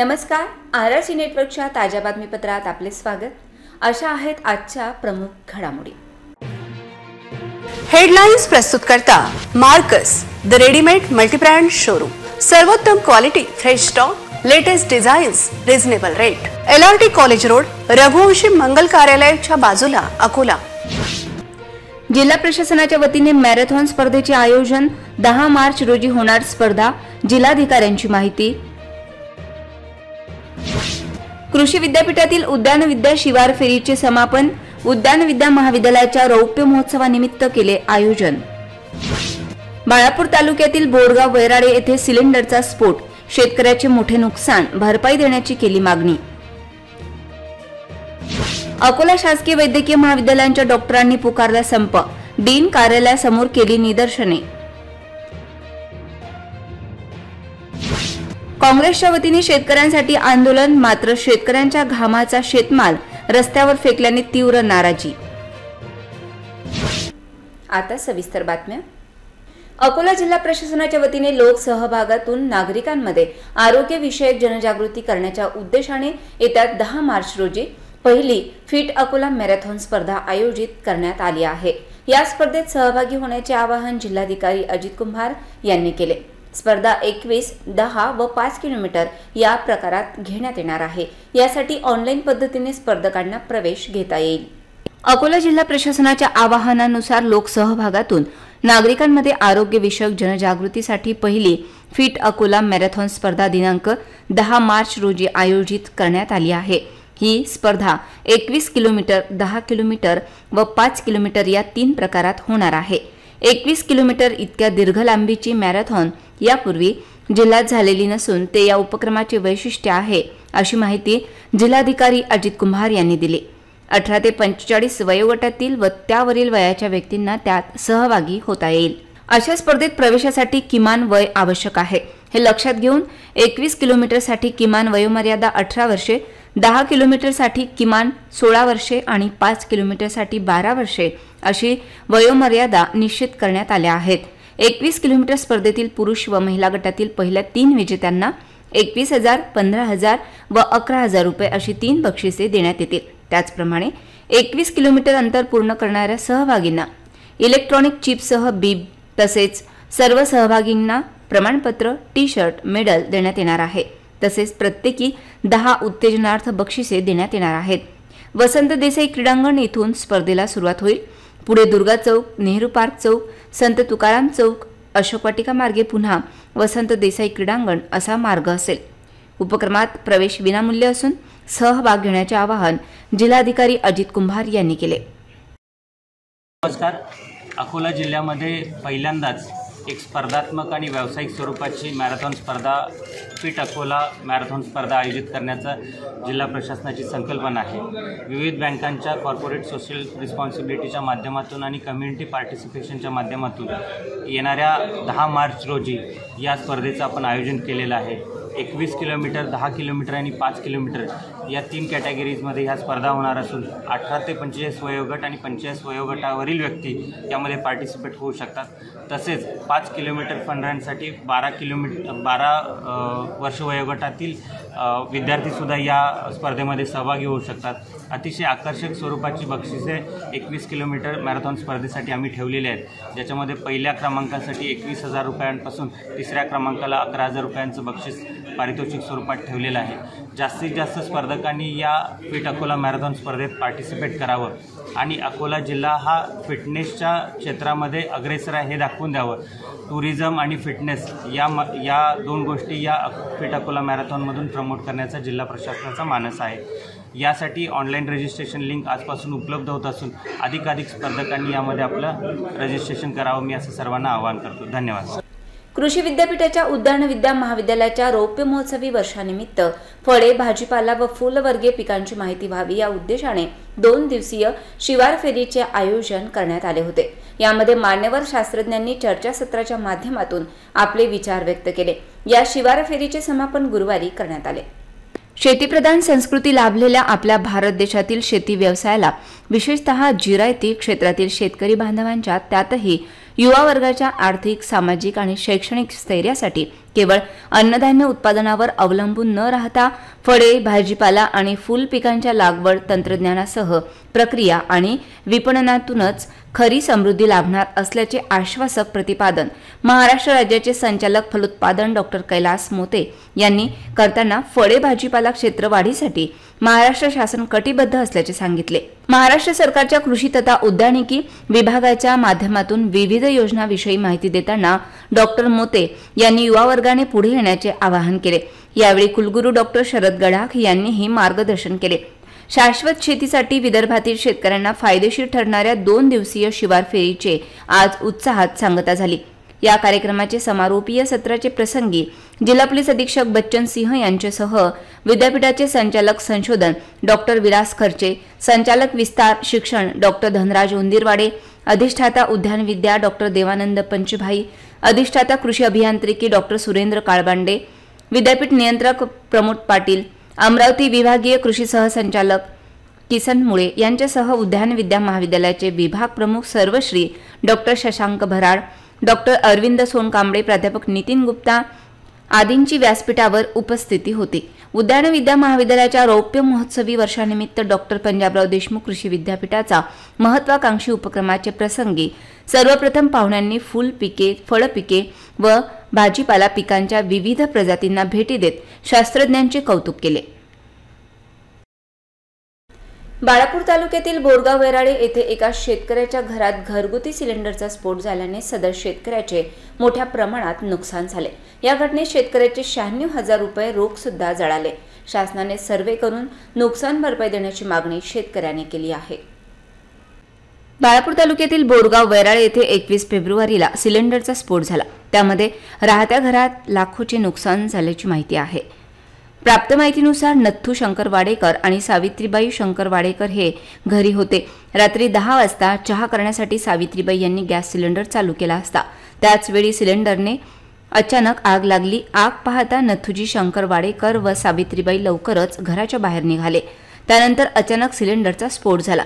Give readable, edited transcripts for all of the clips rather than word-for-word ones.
नमस्कार, आरआरसी नेटवर्कच्या ताज्या बातमीपत्रात आपले स्वागत। अशा आहेत आजच्या प्रमुख घडामोडी। हेडलाइन्स प्रस्तुत करता Marcus the readymade multibrand showroom. सर्वोत्तम quality, fresh stock, latest designs, reasonable rate. LRT college road, Raghuvanshi Mangal कार्यालयाच्या बाजूला, अकोला। जिल्हा प्रशासनाच्या वतीने मॅरेथॉन स्पर्धेचे आयोजन। 10 मार्च रोजी होणार स्पर्धा, जिल्हाधिकाऱ्यांची माहिती। कृषी विद्यापीठातील उद्यान विद्या शिवार फेरीचे समापन। उद्यान विद्या महाविद्यालयाच्या रौप्य महोत्सवानिमित्त केले आयोजन। बाळापूर तालुक्यातील बोरगाव वैराडे येथे सिलेंडरचा स्फोट, शेतकऱ्याचे मोठे नुकसान, भरपाई देण्याची केली मागणी। अकोला शासकीय वैद्यकीय महाविद्यालयाच्या डॉक्टरांनी पुकारला संप, डीन कार्यालयासमोर केली निदर्शने। काँग्रेसच्या वतीने शेतकऱ्यांसाठी आंदोलन, मात्र शेतकऱ्यांच्या घामाचा शेतमाल रस्त्यावर फेकल्याने तीव्र नाराजी। आता सविस्तर बातम्या। अकोला जिल्हा प्रशासनाच्या वतीने लोकसहभागातून नागरिकांमध्ये आरोग्य विषयक जनजागृती करण्याच्या उद्देशाने येत्या 10 मार्च रोजी पहिली फिट अकोला मॅरेथॉन स्पर्धा आयोजित करण्यात आली आहे। या स्पर्धेत सहभागी होण्याचे आवाहन जिल्हाधिकारी अजित कुंभार यांनी केले। स्पर्धा 21, 10 व 5 किलोमीटर या प्रकारात घेण्यात येणार आहे। यासाठी ऑनलाईन पद्धतीने स्पर्धकांना प्रवेश घेता येईल। अकोला जिल्हा प्रशासनाच्या आवाहनानुसार लोकसहभागातून नागरिकांमध्ये आरोग्य विषयक जनजागृतीसाठी पहिली फिट अकोला मॅरेथॉन स्पर्धा दिनांक 10 मार्च रोजी आयोजित करण्यात आली आहे। ही स्पर्धा 21 किलोमीटर, 10 किलोमीटर व 5 किलोमीटर या 3 प्रकारात होणार आहे। 21 किलोमीटर इतक्या दीर्घ लांबीची मॅरेथॉन यापूर्वी जिल्ह्यात झालेली नसून ते या उपक्रमाचे वैशिष्ट्य आहे, अशी माहिती जिल्हाधिकारी अजित कुंभार यांनी दिली। 18 ते 45 वयोगटातील व त्यावरील वयाच्या व्यक्तींना त्यात सहभागी होता येईल। अशा स्पर्धेत प्रवेशासाठी किमान वय आवश्यक आहे। हे लक्षात घेऊन 21 किलोमीटरसाठी किमान वयोमर्यादा 18 वर्षे, 10 किलोमीटरसाठी किमान 16 वर्षे आणि 5 किलोमीटरसाठी 12 वर्षे अशी वयोमर्यादा निश्चित करण्यात आल्या आहेत। 21 किलोमीटर स्पर्धेतील पुरुष व महिला गटातील पहिल्या 3 विजेत्यांना 21,000, 15,000 व 11,000 रुपये अशी 3 बक्षिसे देण्यात येतील। त्याचप्रमाणे 21 किलोमीटर अंतर पूर्ण करणाऱ्या सहभागींना इलेक्ट्रॉनिक चिपसह बीब तसेच सर्व सहभागींना प्रमाणपत्र, टी-शर्ट, मेडल देण्यात येणार आहे। तसेच प्रत्येकी 10 उत्तेजनार्थ बक्षिसे देण्यात येणार आहेत। वसंत देसाई क्रीडांगण येथून स्पर्धेला सुरुवात होईल। पुढे दुर्गा चौक, नेहरू पार्क चौक, संत तुकाराम चौक, अशोक वाटिका मार्गे पुन्हा वसंत देसाई क्रीडांगण असा मार्ग असेल। उपक्रमात प्रवेश विनामूल्य असून सहभाग घेण्याचे आवाहन जिल्हाधिकारी अजित कुंभार यांनी केले। नमस्कार, अकोला जिल्ह्यामध्ये पहिल्यांदाच एक स्पर्धात्मक आणि व्यावसायिक स्वरूपाची मॅरेथॉन स्पर्धा फिट अकोला मॅरेथॉन स्पर्धा आयोजित करण्याचा जिल्हा प्रशासनाची संकल्पना आहे। विविध बँकांच्या कॉर्पोरेट सोशल रिस्पॉन्सिबिलिटीच्या माध्यमातून आणि कम्युनिटी पार्टिसिपेशनच्या माध्यमातून येणाऱ्या 10 मार्च रोजी या स्पर्धेचं आपण आयोजन केलेलं आहे। 21 किलोमीटर, 10 किलोमीटर आणि 5 किलोमीटर या 3 कॅटेगरीजमध्ये ह्या स्पर्धा होणार असून 18 ते 45 वयोगट आणि 45 वयोगटावरील व्यक्ती यामध्ये पार्टिसिपेट होऊ शकतात। तसेच 5 किलोमीटर फन रनसाठी 12 वर्ष वयोगटातील विद्यार्थीसुद्धा या स्पर्धेमध्ये सहभागी होऊ शकतात। अतिशय आकर्षक स्वरूपाची बक्षिसे 21 किलोमीटर मॅरेथॉन स्पर्धेसाठी आम्ही ठेवलेले आहेत, ज्याच्यामध्ये पहिल्या क्रमांकासाठी 21,000 रुपयांपासून तिसऱ्या क्रमांकाला 11,000 रुपयांचं बक्षीस पारितोषिक स्वरूपात ठेवलेलं आहे। जास्तीत जास्त स्पर्धकांनी या फिट अकोला मॅरेथॉन स्पर्धेत पार्टिसिपेट करावं आणि अकोला जिल्हा हा फिटनेसच्या क्षेत्रामध्ये अग्रेसर आहे हे दाखवून द्यावं। टुरिझम आणि फिटनेस या 2 गोष्टी या फिट अकोला मॅरेथॉनमधून प्रमोट करण्याचा जिल्हा प्रशासनाचा मानस आहे। यासाठी ऑनलाईन रजिस्ट्रेशन लिंक आजपासून उपलब्ध होत असून अधिकाधिक स्पर्धकांनी यामध्ये आपलं रजिस्ट्रेशन करावं, मी असं सर्वांना आवाहन करतो। धन्यवाद। कृषी विद्यापीठाच्या उद्यान विद्या महाविद्यालयाच्या रौप्य महोत्सवी वर्षानिमित्त फळे, भाजीपाला व फुलवर्गीय पिकांची माहिती व्हावी या उद्देशाने 2 दिवसीय शिवार फेरीचे आयोजन करण्यात आले होते। यामध्ये मान्यवर शास्त्रज्ञांनी चर्चासत्राच्या माध्यमातून आपले विचार व्यक्त केले। या शिवार फेरीचे समापन गुरुवारी करण्यात आले। शेतीप्रधान संस्कृती लाभलेल्या आपल्या भारत देशातील शेती व्यवसायाला विशेषतः जिरायती क्षेत्रातील शेतकरी बांधवांच्या त्यातही युवा वर्गाच्या आर्थिक, सामाजिक आणि शैक्षणिक स्थैर्यासाठी केवळ अन्नधान्य उत्पादनावर अवलंबून न राहता फळे, भाजीपाला आणि फूल पिकांच्या लागवड तंत्रज्ञानासह प्रक्रिया आणि विपणनातूनच खरी समृद्धी लाभणार असल्याचे आश्वासक प्रतिपादन महाराष्ट्र राज्याचे संचालक फलोत्पादन डॉक्टर कैलास मोते यांनी करताना फळे भाजीपाला क्षेत्र वाढीसाठी महाराष्ट्र शासन कटिबद्ध असल्याचे सांगितले। महाराष्ट्र सरकारच्या कृषी तथा उद्यानिकी विभागाच्या माध्यमातून विविध योजनांविषयी माहिती देताना डॉक्टर मोते यांनी युवा वर्गाने पुढे येण्याचे आवाहन केले। यावेळी कुलगुरू डॉक्टर शरद गडाख यांनीही मार्गदर्शन केले। शाश्वत शेतीसाठी विदर्भातील शेतकऱ्यांना फायदेशीर ठरणाऱ्या 2 दिवसीय शिवार फेरीचे आज उत्साहात सांगता झाली। या कार्यक्रमाचे समारोपीय सत्राचे प्रसंगी जिल्हा पोलीस अधीक्षक बच्चन सिंह यांच्यासह विद्यापीठाचे संचालक संशोधन डॉक्टर विलास खर्चे, संचालक विस्तार शिक्षण डॉक्टर धनराज उंदीरवाडे, अधिष्ठाता उद्यान विद्या डॉक्टर देवानंद पंचभाई, अधिष्ठाता कृषी अभियांत्रिकी डॉक्टर सुरेंद्र काळबांडे, विद्यापीठ नियंत्रक प्रमोद पाटील, अमरावती विभागीय कृषी सहसंचालक किसन मुळे यांच्यासह उद्यान विद्या महाविद्यालयाचे विभाग प्रमुख सर्वश्री डॉक्टर शशांक भराड, डॉक्टर अरविंद सोनकांबळे, प्राध्यापक नितीन गुप्ता आदींची व्यासपीठावर उपस्थिती होती। उद्यान विद्या महाविद्यालयाच्या रौप्य महोत्सवी वर्षानिमित्त डॉक्टर पंजाबराव देशमुख कृषी विद्यापीठाचा महत्वाकांक्षी उपक्रमाचे प्रसंगी सर्वप्रथम पाहुण्यांनी फूल पिके, फळ पिके व भाजीपाला पिकांच्या विविध प्रजातींना भेटी देत शास्त्रज्ञांचे कौतुक केले। बाळापूर तालुक्यातील बोरगाव वैराळे येथे एका शेतकऱ्याच्या घरात घरगुती सिलेंडरचा स्फोट झाल्याने सदर शेतकऱ्याचे मोठ्या प्रमाणात नुकसान झाले। या घटनेत शेतकऱ्याचे 96,000 रुपये रोख सुद्धा जळाले। शासनाने सर्वे करून नुकसान भरपाई देण्याची मागणी शेतकऱ्याने केली आहे। बाळापूर तालुक्यातील बोरगाव वैराळे येथे 21 फेब्रुवारीला सिलेंडरचा स्फोट झाला। त्यामध्ये राहत्या घरात लाखोचे नुकसान झाल्याची माहिती आहे। प्राप्त माहितीनुसार नथू शंकर वाडेकर आणि सावित्रीबाई शंकर वाडेकर हे घरी होते। रात्री 10 वाजता चहा करण्यासाठी सावित्रीबाई यांनी गॅस सिलेंडर चालू केला असता त्याच वेळी सिलेंडरने अचानक आग लागली। आग पाहता नथूजी शंकर वाडेकर व सावित्रीबाई लवकरच घराच्या बाहेर निघाले। त्यानंतर अचानक सिलेंडरचा स्फोट झाला।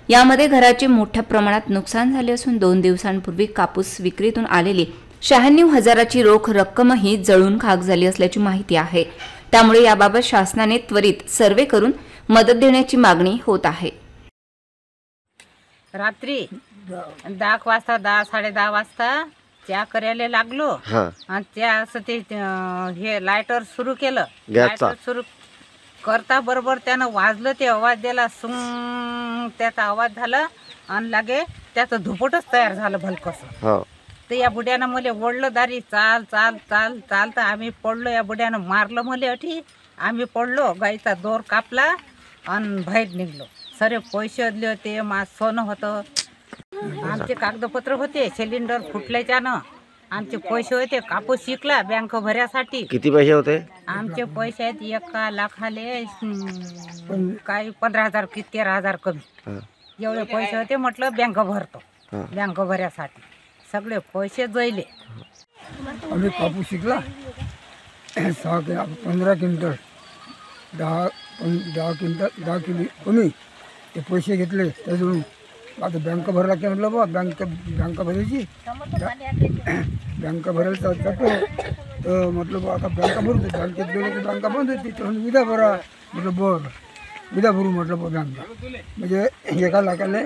यामध्ये घराचे मोठ्या प्रमाणात नुकसान झाले असून 2 दिवसांपूर्वी कापूस विक्रीतून आलेली 96,000ची रोख रक्कमही जळून खाक झाली असल्याची माहिती आहे। त्यामुळे याबाबत शासनाने त्वरित सर्वे करून मदत देण्याची मागणी होत आहे। रात्री 10 वाजता 10-10:30 वाजता चहा करायला लागलो आणि त्या असं ते हे लायटर सुरू केलं। लायटर सुरू करता बरोबर त्यानं वाजलं, ते आवाज दिला, सुंग त्याचा आवाज झाला आणि लागे त्याचं धुपटच तयार झालं भलकस। तर या बुड्यानं मला ओढलं दारी, चाल चाल चाल चाल तर आम्ही पडलो। या बुड्यानं मारलं मला अठी, आम्ही पडलो, गाईचा दोर कापला आणि बाहेर निघलो। सरे पैसे अदले होते, मा सोनं होतं, आमचे कागदपत्र होते, सिलेंडर फुटल्याच्यानं आमचे पैसे होते, कापूस शिकला बँक भऱ्यासाठी। किती पैसे होते? आमचे पैसे आहेत 1 लाखाले काही 15,000 की 13,000 कमी एवढे पैसे होते। म्हटलं बँक भरतो, बँक भऱ्यासाठी सगळे पैसे जळले। आम्ही कापूस शिकला 15 क्विंटल 10 किलो कमी ते पैसे घेतले त्याजून आता बँक भरला की म्हटलं बा बँक भरायची, बँक भरायला जातो तर म्हटलं बा आता बँक भरतो। बँकेत गेलो की बँका बंद होती, तर उद्या भरा म्हटलं बरं उद्या भरू म्हटलं बा बँक। म्हणजे 1 लाखाला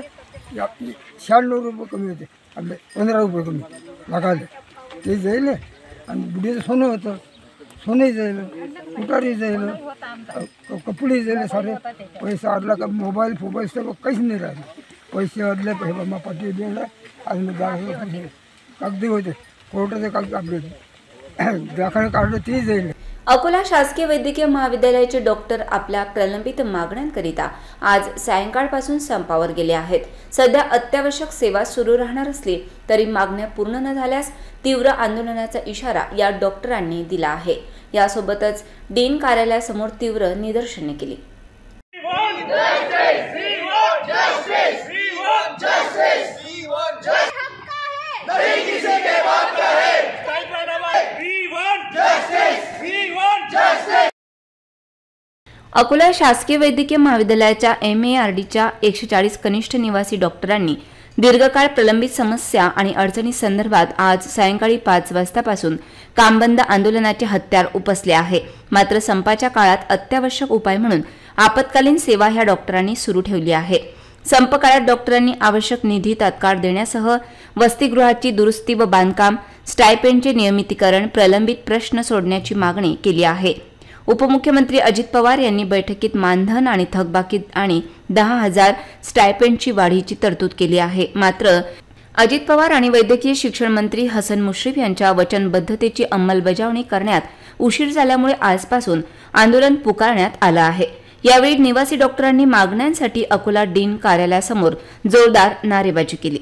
96 रुपये कमी होते, आपले 15 रुपये कमी लागाले ते जाईल। आणि बुडीचं सोनं होतं, सोनंही जाईल, कुटारही जाईल, कपडेही जाईल, सारे पैसा अडला का मोबाईल सगळं काहीच नाही राहिले। पैसे अडले, पैसे पाठी दिले आणि कागदी होते, कोर्टाचे कागद आपले दाखल काढलं ते जाईल। अकोला शासकीय वैद्यकीय महाविद्यालयाचे डॉक्टर आपल्या प्रलंबित मागण्यांकरिता आज सायंकाळपासून संपावर गेले आहेत। सध्या अत्यावश्यक सेवा सुरू राहणार असली तरी मागण्या पूर्ण न झाल्यास तीव्र आंदोलनाचा इशारा या डॉक्टरांनी दिला आहे। यासोबतच डीन कार्यालयासमोर तीव्र निदर्शने केली। अकोला शासकीय वैद्यकीय महाविद्यालयाच्या MARDच्या 140 कनिष्ठ निवासी डॉक्टरांनी दीर्घकाळ प्रलंबित समस्या आणि अडचणी संदर्भात आज सायंकाळी 5 वाजतापासून कामबंद आंदोलनाचे हत्यार उपसले आहे. मात्र संपाच्या काळात अत्यावश्यक उपाय म्हणून आपत्कालीन सेवा ह्या डॉक्टरांनी सुरू ठेवली आहे. संप काळात डॉक्टरांनी आवश्यक निधी तात्काळ देण्यासह वसतिगृहाची दुरुस्ती व बांधकाम, स्टायपेंडचे नियमितीकरण, प्रलंबित प्रश्न सोडण्याची मागणी केली आहे. उपमुख्यमंत्री अजित पवार यांनी बैठकीत मानधन आणि थकबाकी आणि 10,000 स्टायपेंडची वाढीची तरतूद केली आहे. मात्र अजित पवार आणि वैद्यकीय शिक्षण मंत्री हसन मुश्रीफ यांच्या वचनबद्धतेची अंमलबजावणी करण्यात उशीर झाल्यामुळे आजपासून आंदोलन पुकारण्यात आलं आहे. यावेळी निवासी डॉक्टरांनी मागण्यांसाठी अकोला डीन कार्यालयासमोर जोरदार नारेबाजी केली.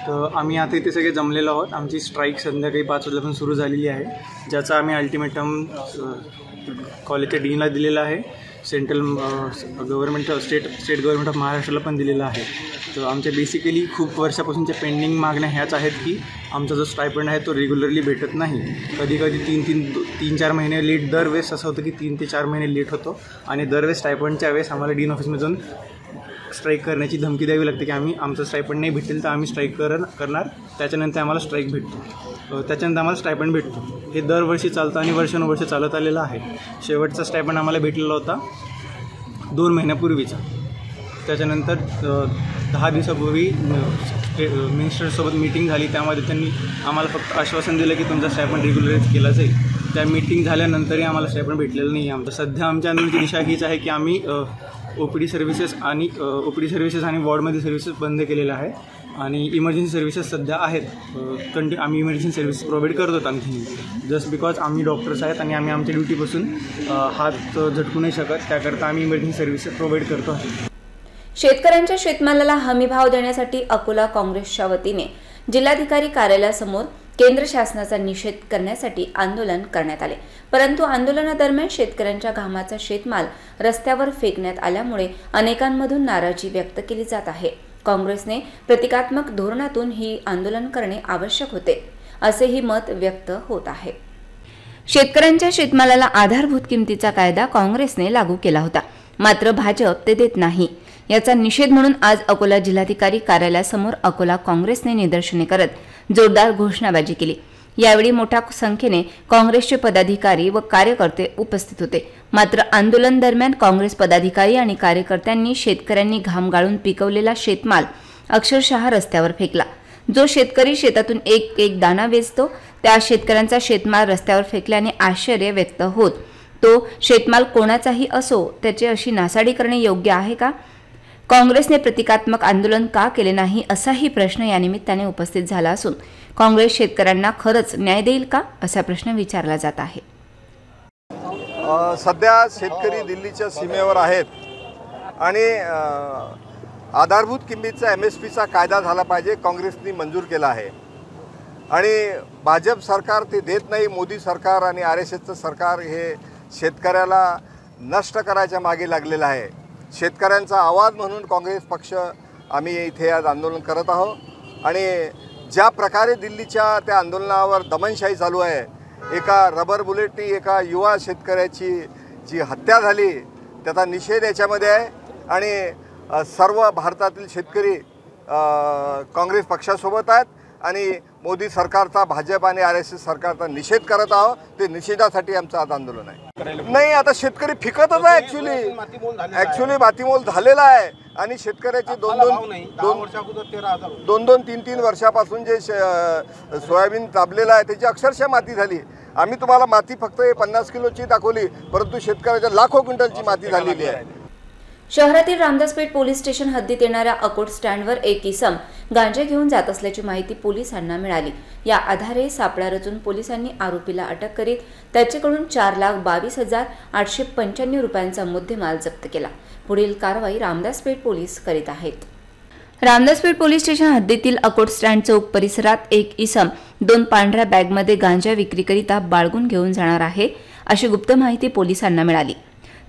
तर आम्ही आता इथे सगळे जमलेलो आहोत. आमची स्ट्राईक संध्याकाळी 5 वाजल्यापासून सुरू झालेली आहे, ज्याचा आम्ही अल्टिमेटम कॉलेजच्या डीनला दिलेला आहे, central government state government of महाराष्ट्राला पण दिलेला आहे. तर आमच्या बेसिकली खूप वर्षापासूनच्या पेंडिंग मागण्या ह्याच आहेत की आमचा जो स्टायपेंड आहे तो रेग्युलरली भेटत नाही. कधी कधी 3-4 महिने लेट, दरवेळेस असं होतं की 3 ते 4 महिने लेट होतो आणि दरवेळेस स्टायपेंडच्या वेळेस आम्हाला डीन ऑफिसमध्ये जाऊन स्ट्राईक करण्याची धमकी द्यावी लागते की आमचं स्टायपेंड नाही भेटेल तर आम्ही स्ट्राईक करणार, त्याच्यानंतर आम्हाला स्ट्राईक भेटतो, त्याच्यानंतर आम्हाला स्टायपेंड भेटतो. हे दरवर्षी चालतं आणि वर्षानुवर्ष चालत आलेलं आहे. शेवटचा स्टायपेंड आम्हाला भेटलेला होता 2 महिन्यापूर्वीचा. त्याच्यानंतर 10 दिवसापूर्वी मिनिस्टरसोबत मीटिंग झाली, त्यामध्ये त्यांनी आम्हाला फक्त आश्वासन दिलं की तुमचा स्टायपेंड रेग्युलराईज केला जाईल. त्या मीटिंग झाल्यानंतरही आम्हाला स्टायपेंड भेटलेलं नाही आहे. सध्या आमच्या आंदोलनाची दिशा हीच आहे की आम्ही ओपीडी सर्व्हिसेस आणि वॉर्डमध्ये सर्व्हिसेस बंद केलेल्या आहे आणि इमर्जन्सी सर्व्हिसेस सध्या आहेत. आम्ही इमर्जन्सी सर्व्हिस प्रोव्हाइड करतो आणखी, जस्ट बिकॉज आम्ही डॉक्टर्स आहेत आणि आम्ही आमच्या ड्युटीपासून हात झटकू नाही शकत, त्याकरता आम्ही इमर्जन्सी सर्व्हिसेस प्रोव्हाइड करतो. शेतकऱ्यांच्या शेतमालाला हमीभाव देण्यासाठी अकोला काँग्रेसच्या वतीने जिल्हाधिकारी कार्यालयासमोर केंद्र शासनाचा निषेध करण्यासाठी आंदोलन करण्यात आले. परंतु आंदोलनादरम्यान शेतकऱ्यांच्या घामाचा शेतमाल रस्त्यावर फेकण्यात आल्यामुळे अनेकांमधून नाराजी व्यक्त केली जात आहे. काँग्रेसने प्रतिकात्मक धोरणातून ही आंदोलन करणे आवश्यक होते, असेही मत व्यक्त होत आहे. शेतकऱ्यांच्या शेतमालाला आधारभूत किमतीचा कायदा काँग्रेसने लागू केला होता, मात्र भाजप ते देत नाही. याचा निषेध म्हणून आज अकोला जिल्हाधिकारी कार्यालयासमोर अकोला काँग्रेसने निदर्शने करत जोरदार घोषणाबाजी केली. यावेळी मोठ्या संख्येने काँग्रेसचे पदाधिकारी व कार्यकर्ते उपस्थित होते. मात्र आंदोलन दरम्यान काँग्रेस पदाधिकारी आणि कार्यकर्त्यांनी शेतकऱ्यांनी घाम गाळून पिकवलेला शेतमाल अक्षरशः रस्त्यावर फेकला. जो शेतकरी शेतातून एक दाणा वेचतो त्या शेतकऱ्यांचा शेतमाल रस्त्यावर फेकल्याने आश्चर्य व्यक्त होत, तो शेतमाल कोणाचाही असो त्याची अशी नासाडी करणे योग्य आहे का? काँग्रेसने प्रतिकात्मक आंदोलन का केले नाही असाही प्रश्न या निमित्ताने उपस्थित झाला असून काँग्रेस शेतकऱ्यांना खरंच न्याय देईल का असा प्रश्न विचारला जात आहे. सध्या शेतकरी दिल्लीच्या सीमेवर आहेत आणि आधारभूत किमतीचा MSPचा कायदा झाला पाहिजे, काँग्रेसने मंजूर केला आहे आणि भाजप सरकार ते देत नाही. मोदी सरकार आणि RSSचं सरकार हे शेतकऱ्याला नष्ट करायच्या मागे लागलेलं आहे. शेतकऱ्यांचा आवाज म्हणून काँग्रेस पक्ष आम्ही इथे आज आंदोलन करत आहोत आणि ज्या प्रकारे दिल्लीच्या त्या आंदोलनावर दमनशाही चालू आहे, एका रबर बुलेटनी एका युवा शेतकऱ्याची जी हत्या झाली त्याचा निषेध याच्यामध्ये आहे आणि सर्व भारतातील शेतकरी काँग्रेस पक्षासोबत आहेत आणि मोदी सरकारचा, भाजप आणि RSS सरकारचा निषेध करत आहोत. ते निषेधासाठी आमचं आज आंदोलन आहे. नाही, आता शेतकरी फिकतच आहे. ॲक्च्युली मातीमोल झालेला आहे आणि शेतकऱ्याचे 2-3 वर्षापासून जे सोयाबीन दाबलेलं आहे त्याची अक्षरशः माती झाली. आम्ही तुम्हाला माती फक्त 50 किलोची दाखवली, परंतु शेतकऱ्याच्या लाखो क्विंटलची माती झालेली आहे. शहरातील रामदासपेठ पोलीस स्टेशन हद्दीत येणाऱ्या अकोट स्टँडवर एक इसम गांजा घेऊन जात असल्याची माहिती पोलिसांना मिळाली. या आधारे सापळा रचून पोलिसांनी आरोपीला अटक करीत त्याच्याकडून 4,22,895 रुपयांचा मुद्देमाल जप्त केला. पुढील कारवाई रामदासपेठ पोलीस करीत आहेत. रामदासपेठ पोलीस स्टेशन हद्दीतील अकोट स्टँड चौक परिसरात एक इसम 2 पांढऱ्या बॅगमध्ये गांजा विक्रीकरिता बाळगून घेऊन जाणार आहे अशी गुप्त माहिती पोलिसांना मिळाली.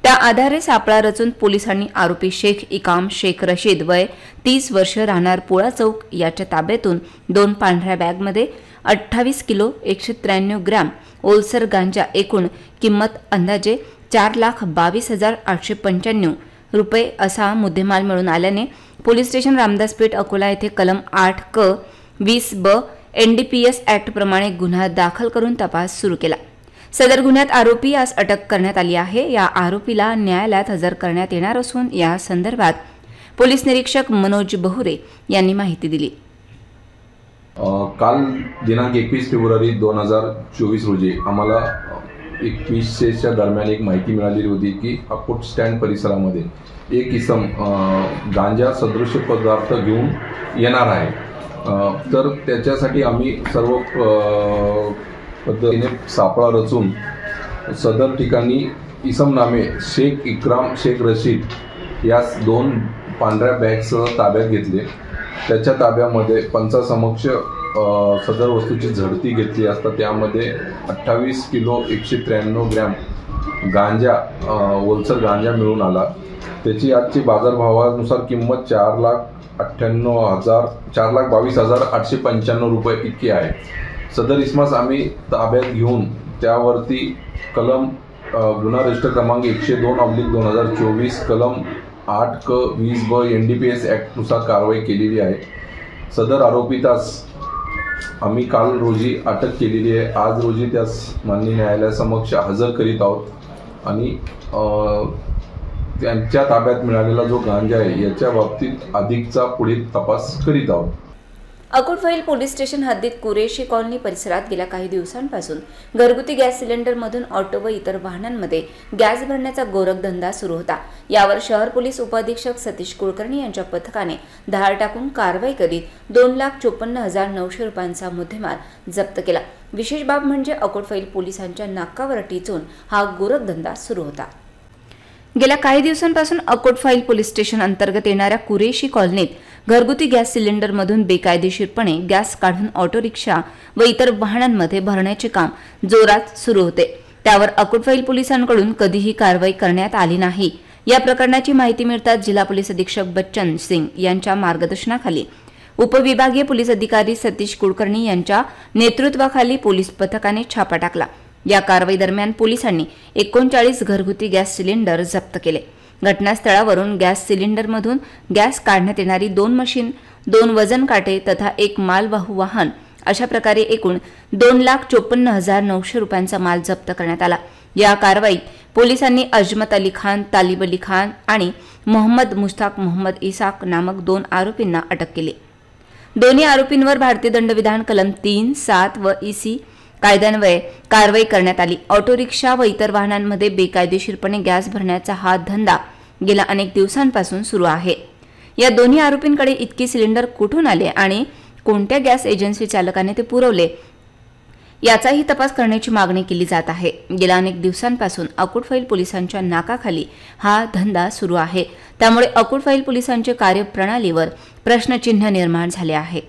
त्या आधारे सापळा रचून पोलिसांनी आरोपी शेख इकाम शेख रशीद वय 30 वर्ष राहणार पोळा चौक याच्या ताब्यातून 2 पांढऱ्या बॅगमध्ये 28 किलो 193 ग्रॅम ओलसर गांजा एकूण किंमत अंदाजे 4,22,895 रुपये असा मुद्देमाल मिळून आल्याने पोलीस स्टेशन रामदासपेठ अकोला येथे कलम 8(क)(20)(ब) NDPS ऍक्ट प्रमाणे गुन्हा दाखल करून तपास सुरू केला। सदर गुन्ह्यात आरोपी यास अटक करण्यात आली आहे। या आरोपीला न्यायालयात हजर करण्यात येणार असून या संदर्भात पोलीस निरीक्षक मनोज बहुरे यांनी माहिती दिली। काल दिनांक 21 फेब्रुवारी 2024 रोजी आम्हाला 21च्या दरम्यान एक माहिती मिळालेली होती की अकोट स्टँड परिसरामध्ये एक इसम गांजा सदृश पदार्थ घेऊन येणार आहे। तर त्याच्यासाठी आम्ही सर्व पद्धतीने सापळा रचून सदर ठिकाणी इसम नामे शेख इक्राम शेख रशीद यास 2 पांढऱ्या बॅगसह ताब्यात घेतले। त्याच्या ताब्यामध्ये पंचासमक्ष सदर वस्तूची झडती घेतली असता त्यामध्ये 28 किलो 193 ग्रॅम गांजा ओलसर गांजा मिळून आला। त्याची आजची बाजारभावानुसार किंमत 4,22,895 रुपये इतकी आहे। सदर इसमास आम्ही ताब्यात घेऊन त्यावरती कलम गुन्हा रजिस्टर क्रमांक 102/2024 कलम 8(क)(20)(ब) NDPS ॲक्टनुसार कारवाई केलेली आहे। सदर आरोपीतास आम्ही काल रोजी अटक केलेली आहे। आज रोजी त्यास माननीय न्यायालयासमक्ष हजर करीत आहोत आणि त्यांच्या ताब्यात मिळालेला जो गांजा आहे याच्या बाबतीत अधिकचा पुढील तपास करीत आहोत। अकोटफैल पोलीस स्टेशन हद्दीत कुरेशी कॉलनी परिसरात गेल्या काही दिवसांपासून घरगुती गॅस सिलेंडरमधून ऑटो व इतर वाहनांमध्ये गॅस भरण्याचा गोरखधंदा सुरू होता। यावर शहर पोलीस उपअधीक्षक सतीश कुलकर्णी यांच्या पथकाने धाड टाकून कारवाई करीत 2,54,900 रुपयांचा मुद्देमाल जप्त केला। विशेष बाब म्हणजे अकोटफैल पोलिसांच्या नाकावर टिचून हा गोरखधंदा सुरू होता। गेल्या काही दिवसांपासून अकोटफैल पोलीस स्टेशन अंतर्गत येणाऱ्या कुरेशी कॉलनीत घरगुती गॅस सिलेंडरमधून बेकायदेशीरपणे गॅस काढून ऑटो रिक्षा व इतर वाहनांमध्ये भरण्याचे काम जोरात सुरू होते। त्यावर अकोटफैल पोलिसांकडून कधीही कारवाई करण्यात आली नाही। या प्रकरणाची माहिती मिळताच जिल्हा पोलीस अधीक्षक बच्चन सिंग यांच्या मार्गदर्शनाखाली उपविभागीय पोलीस अधिकारी सतीश कुलकर्णी यांच्या नेतृत्वाखाली पोलीस पथकाने छापा टाकला। या कारवाई दरम्यान पोलिसांनी 39 घरगुती गॅस सिलेंडर जप्त केले। घटनास्थळावरून गॅस सिलेंडरमधून गॅस काढण्यात येणारी 2 मशीन, 2 वजन काटे तथा 1 मालवाहू वाहन अशा प्रकारे एकूण 2,54,900 रुपयांचा माल जप्त करण्यात आला। या कारवाईत पोलिसांनी अजमत अली खान, तालिब अली खान आणि मोहम्मद मुस्ताक मोहम्मद इसाक नामक 2 आरोपींना अटक केली। दोन्ही आरोपींवर भारतीय दंडविधान कलम 3, 7 व EC कायद्यान्वये कारवाई करण्यात आली। ऑटो रिक्षा व इतर वाहनांमध्ये बेकायदेशीरपणे गॅस भरण्याचा हा धंदा गेल्या अनेक दिवसांपासून सुरू आहे। या दोन्ही आरोपींकडे इतके सिलेंडर कुठून आले आणि कोणत्या गॅस एजन्सी चालकाने ते पुरवले याचाही तपास करण्याची मागणी केली जात आहे। गेल्या अनेक दिवसांपासून अकोटफैल पोलिसांच्या नाकाखाली हा धंदा सुरू आहे। त्यामुळे अकोटफैल पोलिसांच्या कार्यप्रणालीवर प्रश्नचिन्ह निर्माण झाले आहे।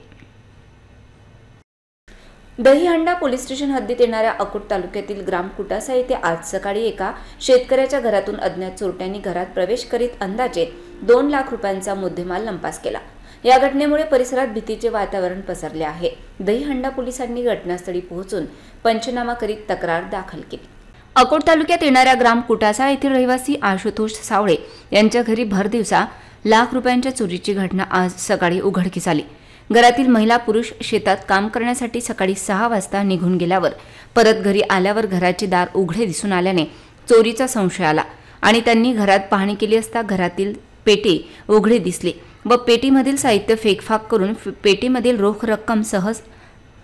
दहीहंडा पोलीस स्टेशन हद्दीत येणाऱ्या अकोट तालुक्यातील ग्राम कुटासा येथे आज सकाळी एका शेतकऱ्याच्या घरातून अज्ञात चोरट्यांनी घरात प्रवेश करीत अंदाजे 2 लाख रुपयांचा मुद्देमाल लंपास केला। या घटनेमुळे परिसरात भीतीचे वातावरण पसरले आहे। दहीहंडा पोलिसांनी घटनास्थळी पोहोचून पंचनामा करीत तक्रार दाखल केली। अकोट तालुक्यात येणाऱ्या ग्राम कुटासा येथील रहिवासी आशुतोष सावळे यांच्या घरी भरदिवसा लाख रुपयांच्या चोरीची घटना आज सकाळी उघडकीस आली। घरातील महिला पुरुष शेतात काम करण्यासाठी सकाळी 6 वाजता निघून गेल्यावर परत घरी आल्यावर घराचे दार उघडे दिसून आल्याने चोरीचा संशय आला आणि त्यांनी घरात पाहणी केली असता घरातील पेटी उघडी दिसली व पेटीमधील साहित्य फेकफाक करून पेटीमधील रोख रक्कम सहज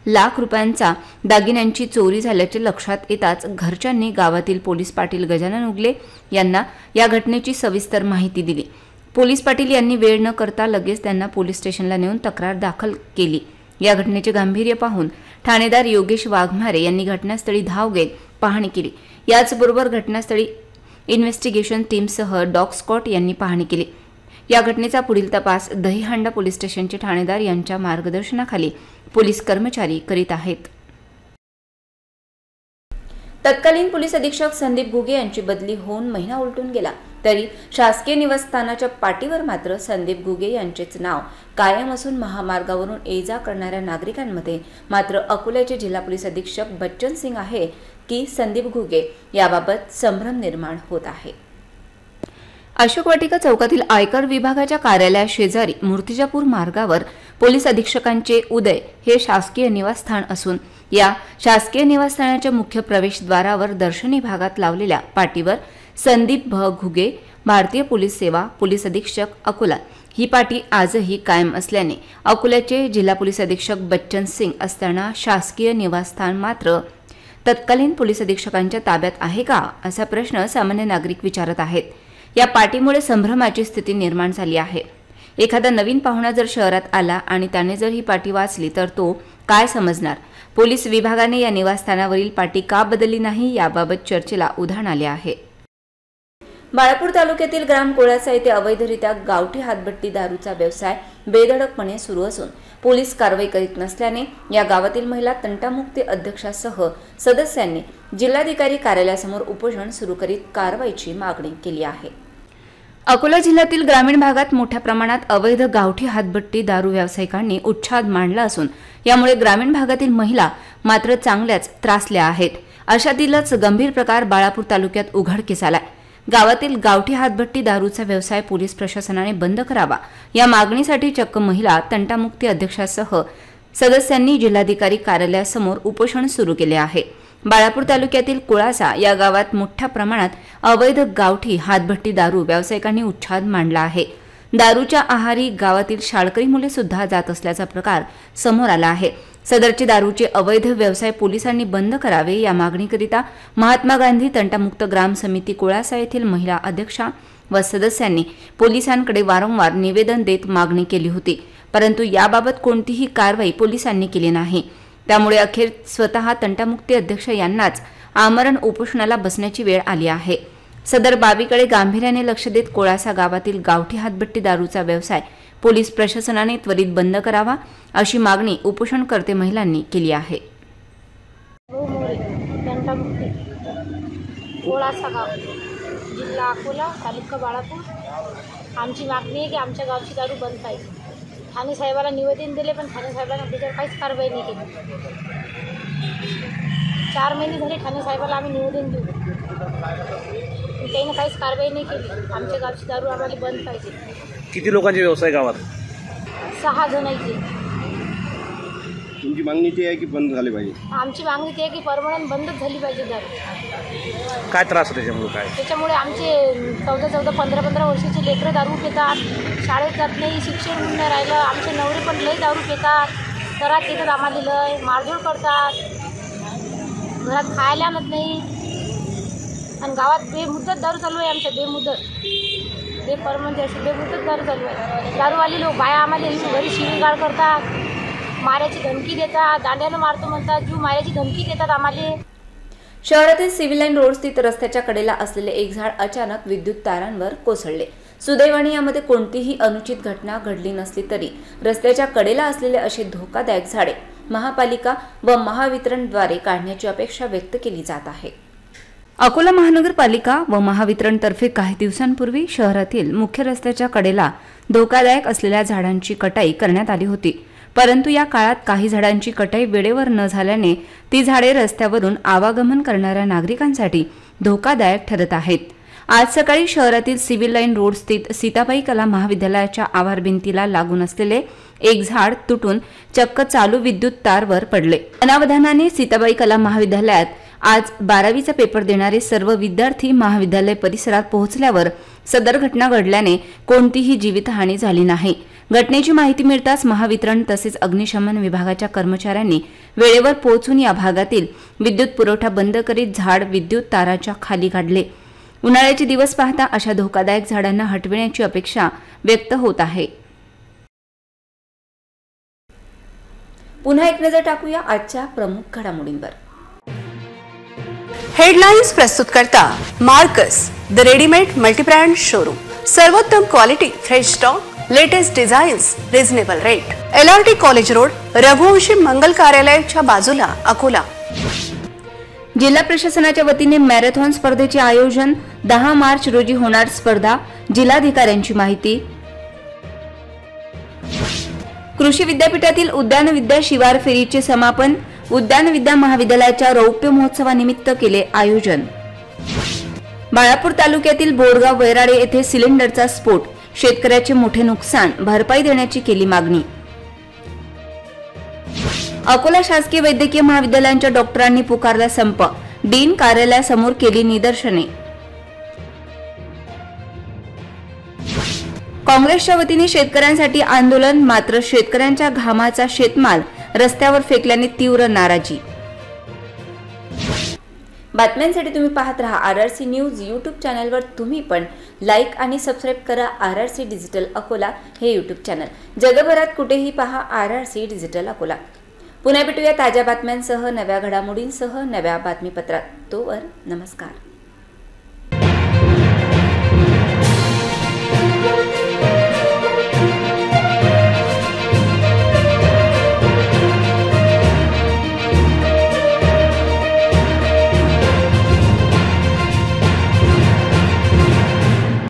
लाख रुपयांचा दागिन्यांची चोरी झाल्याचे लक्षात येताच घरच्यांनी गावातील पोलीस पाटील गजानन उगले यांना या घटनेची सविस्तर माहिती दिली। पोलीस पाटील यांनी वेळ न करता लगेच त्यांना पोलीस स्टेशनला नेऊन तक्रार दाखल केली। या घटनेचे गांभीर्य पाहून ठाणेदार योगेश वाघमारे यांनी घटनास्थळी धाव घेत पाहणी केली। याचबरोबर घटनास्थळी इन्व्हेस्टिगेशन टीमसह डॉग स्क्वॉड यांनी पाहणी केली। या घटनेचा पुढील तपास दहीहंडा पोलीस स्टेशनचे ठाणेदार यांच्या मार्गदर्शनाखाली पोलीस कर्मचारी करीत आहेत। तत्कालीन पोलीस अधीक्षक संदीप घुगे यांची बदली होऊन महिना उलटून गेला तरी शासकीय निवासस्थानाच्या पाटीवर मात्र संदीप घुगे यांचेच नाव कायम असून महामार्गावरून ये-जा करणाऱ्या नागरिकांमध्ये मात्र अकोल्याचे जिल्हा पोलीस अधीक्षक बच्चन सिंग आहे की संदीप घुगे याबाबत संभ्रम निर्माण होत आहे। अशोक वाटिका चौकातील आयकर विभागाच्या कार्यालयाशेजारी मूर्तिजापूर मार्गावर पोलीस अधीक्षकांचे उदय हे शासकीय निवासस्थान असून या शासकीय निवासस्थानाच्या मुख्य प्रवेशद्वारावर दर्शनी भागात लावलेल्या पाटीवर संदीप भ घुगे भारतीय पोलीस सेवा पोलीस अधीक्षक अकोला ही पाटी आजही कायम असल्याने अकोल्याचे जिल्हा पोलीस अधीक्षक बच्चन सिंग असताना शासकीय निवासस्थान मात्र तत्कालीन पोलीस अधीक्षकांच्या ताब्यात आहे का असा प्रश्न सामान्य नागरिक विचारत आहेत। या पाटीमुळे संभ्रमाची स्थिती निर्माण झाली आहे। एखादा नवीन पाहुणा जर शहरात आला आणि त्याने जर ही पाटी वाचली तर तो काय समजणार? पोलीस विभागाने या निवासस्थानावरील पाटी का बदलली नाही याबाबत चर्चेला उधाण आले आहे। बाळापूर तालुक्यातील ग्राम कोळासा येथे अवैधरित्या गावठी हातभट्टी दारूचा व्यवसाय बेधडकपणे सुरू असून पोलीस कारवाई करीत नसल्याने या गावातील महिला तंटामुक्ती अध्यक्षासह सदस्यांनी जिल्हाधिकारी कार्यालयासमोर उपोषण सुरू करीत कारवाईची मागणी केली आहे। अकोला जिल्ह्यातील ग्रामीण भागात मोठ्या प्रमाणात अवैध गावठी हातभट्टी दारू व्यावसायिकांनी उच्छाद मांडला असून यामुळे ग्रामीण भागातील महिला मात्र चांगल्याच त्रासल्या आहेत। अशातीलच गंभीर प्रकार बाळापूर तालुक्यात उघडकीस आलाय। गावातील गावठी हातभट्टी दारूचा व्यवसाय पोलीस प्रशासनाने बंद करावा या मागणीसाठी चक्क महिला तंटामुक्ती अध्यक्षासह सदस्यांनी जिल्हाधिकारी कार्यालयासमोर उपोषण सुरू केले आहे। बाळापूर तालुक्यातील कोळासा या गावात मोठ्या प्रमाणात अवैध गावठी हातभट्टी दारू व्यावसायिकांनी उच्छाद मांडला आहे। दारूच्या आहारी गावातील शाळकरी मुले सुद्धा जात असल्याचा प्रकार समोर आला आहे। सदरचे दारूचे अवैध व्यवसाय पोलिसांनी बंद करावे या मागणीकरिता महात्मा गांधी तंटामुक्त ग्राम समिती कोळासा येथील महिला अध्यक्षा व सदस्यांनी पोलिसांकडे वारंवार निवेदन देत मागणी केली होती, परंतु याबाबत कोणतीही कारवाई पोलिसांनी केली नाही। त्यामुळे अखेर स्वतः तंटामुक्ती अध्यक्ष यांनाच आमरण उपोषणाला बसण्याची वेळ आली आहे। सदर बाबीकडे गांभीर्याने लक्ष देत कोळासा गावातील गावठी हातभट्टी दारूचा व्यवसाय पोलीस प्रशासनाने त्वरित बंद करावा अशी मागणी उपोषणकर्ते महिलांनी केली आहे। कोळासा गाव, जिल्हा अकोला, तालुका बाळापूर। आमची मागणी आहे की आमच्या गावची दारू बंद पाहिजे। ठाणे साहेबाला निवेदन दिले पण ठाणे साहेबांना त्याच्यावर काहीच कारवाई नाही केली। 4 महिने झाले ठाणे साहेबाला आम्ही निवेदन देऊ, त्यांनी काहीच कारवाई नाही केली। आमच्या गावची दारू आम्हाला बंद पाहिजे। किती लोकांचे व्यवसाय गावात? 6 जणांचे। तुमची मागणी ती आहे की बंद झाले पाहिजे? आमची मागणी ती आहे की परमनंट बंदच झाली पाहिजे दारू। काय त्रास त्याच्यामुळे? त्याच्यामुळे आमचे 14-14, 15-15 वर्षाचे लेकरं दारू पितात, शाळेत जात नाही, शिक्षण होऊन नाही राहिलं। आमचे नवरे पण लई दारू पितात, घरात येतात आम्हाला लय मारझोड करतात, घरात खायला आणत नाही आणि गावात बेमुदत दारू चालू आहे। आमच्या बेमुदत दारू चालू आहे। दारूवाले लोक बाया आम्हाला घरी शिवीगाळ करतात, मारायची धमकी देतात, दांड्यानं मारतो म्हणतात, जीव मारायची धमकी देतात आम्हाला। शहरातील सिव्हिल लाईन रोड स्थित रस्त्याच्या कडेला असलेले एक झाड अचानक विद्युत तारांवर कोसळले। सुदैवाने यामध्ये कोणतीही अनुचित घटना घडली नसली तरी रस्त्याच्या कडेला असलेले असे धोकादायक झाडे महापालिका व महावितरणद्वारे काढण्याची अपेक्षा व्यक्त केली जात आहे। अकोला महानगरपालिका व महावितरणतर्फे काही दिवसांपूर्वी शहरातील मुख्य रस्त्याच्या कडेला धोकादायक असलेल्या झाडांची कटाई करण्यात आली होती, परंतु या काळात काही झाडांची कटाई वेळेवर न झाल्याने ती झाडे रस्त्यावरून आवागमन करणाऱ्या नागरिकांसाठी धोकादायक ठरत आहेत। आज सकाळी शहरातील सिव्हिल लाईन रोड स्थित सीताबाई कला महाविद्यालयाच्या आवार भिंतीला लागून असलेले एक झाड तुटून चक्क चालू विद्युत तारवर पडले। अनावधानाने सीताबाई कला महाविद्यालयात आज 12वीचा पेपर देणारे सर्व विद्यार्थी महाविद्यालय परिसरात पोहोचल्यावर सदर घटना घडल्याने कोणतीही जीवितहानी झाली नाही। घटनेची माहिती मिळताच महावितरण तसेच अग्निशमन विभागाच्या कर्मचाऱ्यांनी वेळेवर पोहोचून या भागातील विद्युत पुरवठा बंद करीत झाड विद्युत ताराच्या खाली काढले। उन्हाळ्याचे दिवस पाहता अशा धोकादायक झाडांना हटविण्याची अपेक्षा व्यक्त होत आहे। पुन्हा एक नजर टाकूया आजच्या प्रमुख घडामोडींवर। हेडलाइन्स प्रस्तुत करता Marcus the readymade multibrand showroom. सर्वोत्तम quality, fresh stock, latest designs, reasonable rate. LRT college road, Raghuvanshi Mangal कार्यालयाच्या बाजूला, अकोला। जिल्हा प्रशासनाच्या वतीने मॅरेथॉन स्पर्धेचे आयोजन। 10 मार्च रोजी होणार स्पर्धा, जिल्हाधिकाऱ्यांची माहिती। कृषी विद्यापीठातील उद्यान विद्या शिवार फेरीचे समापन। उद्यान विद्या महाविद्यालयाच्या रौप्य महोत्सवानिमित्त केले आयोजन। बाळापूर तालुक्यातील बोरगाव वैराडे येथे सिलेंडरचा स्फोट, शेतकऱ्याचे मोठे नुकसान, भरपाई देण्याची केली मागणी. अकोला शासकीय वैद्यकीय महाविद्यालयाच्या डॉक्टरांनी पुकारला संप, डीन कार्यालयासमोर केली निदर्शने. काँग्रेसच्या वतीने शेतकऱ्यांसाठी आंदोलन, मात्र शेतकऱ्यांच्या घामाचा शेतमाल रस्त्यावर फेकल्याने तीव्र नाराजी. बातम्यांसाठी तुम्ही पाहत रहा RRC न्यूज. यूट्यूब चॅनलवर तुम्ही पण लाईक आणि सबस्क्राईब करा RRC डिजिटल अकोला हे यूट्यूब चॅनल. जगभरात कुठेही पहा RRC डिजिटल अकोला. पुन्हा भेटूया ताज्या बातम्यांसह, नव्या घडामोडींसह, नव्या बातमीपत्रात. तोवर नमस्कार.